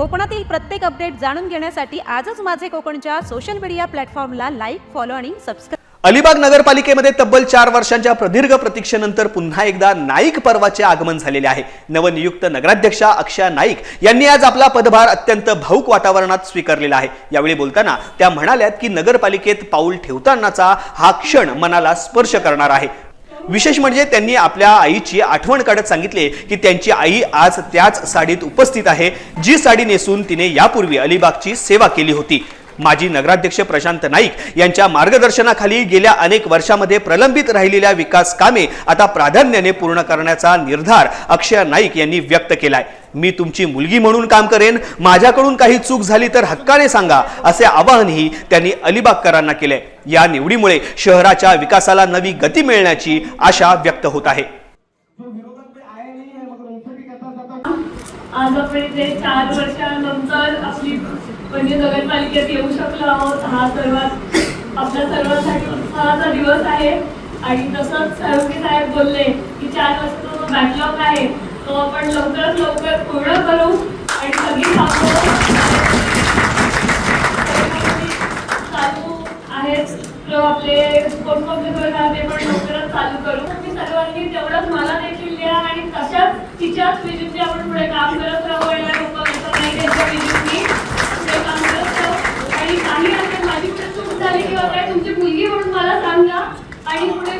कोकणातील प्रत्येक अपडेट जाणून घेण्यासाठी आजच माझे कोकणच्या सोशल मीडिया प्लॅटफॉर्मला लाईक, फॉलो आणि सबस्क्राईब. अलिबाग नगरपालिकेमध्ये तब्बल 4 वर्षांच्या प्रदीर्घ प्रतीक्षेनंतर पुन्हा एकदा नाईक पर्वाचे आगमन झालेले आहे. नवनियुक्त नगराध्यक्षा अक्षया नाईक यांनी आज आपला पदभार अत्यंत भावुक वातावरणात स्वीकारलेला आहे. यावेळी बोलताना त्या म्हणाल्यात की नगरपालिकेत पाऊल ठेवतानाचा हा क्षण मनाला स्पर्श करणार आहे. विशेष म्हणजे त्यांनी आपल्या आईची आठवण काढत सांगितले की त्यांची आई आज त्याच साडीत उपस्थित आहे जी साडी नेसून तिने यापूर्वी अलिबागची सेवा केली होती. माजी नगराध्यक्ष प्रशांत नाईक यांच्या मार्गदर्शनाखाली गेल्या अनेक वर्षांमध्ये प्रलंबित राहिलेल्या विकास कामे आता प्राधान्याने पूर्ण करण्याचा निर्धार अक्षया नाईक यांनी व्यक्त केलाय. मी तुमची मुलगी म्हणून काम करेन, माझ्याकडून काही चूक झाली तर हक्काने सांगा, असे आवाहनही त्यांनी अलिबागकरांना केले. या निवडीमुळे शहराच्या विकासाला नवी गती मिळण्याची आशा व्यक्त होत आहे. आज आपण इथे 4 वर्षानंतर आपली म्हणजे नगरपालिकेत येऊ शकलो आहोत. हा आपल्या सर्वांसाठी उत्साहाचा दिवस आहे. आणि तसंच सरोगी साहेब बोलले की 4 वर्षाचा जो बॅकलॉग आहे तो आपण लवकरात लवकर पूर्ण करू आणि सगळी कामं चालू आहेत आपले कोणकोणते प्रकार ते पण लवकरच चालू करू. तुम्ही सर्वांनी तेवढंच मला देखील द्या आणि तशाच तिच्याच विजिटने आपण पुढे काम करत राहू. आणि त्यांच्या विजिटनी पुढे काम करत राहू. आणि काही असेल माझी पुढे चूक झाली किंवा काय तुमची मुलगी म्हणून मला सांगा आणि पुढे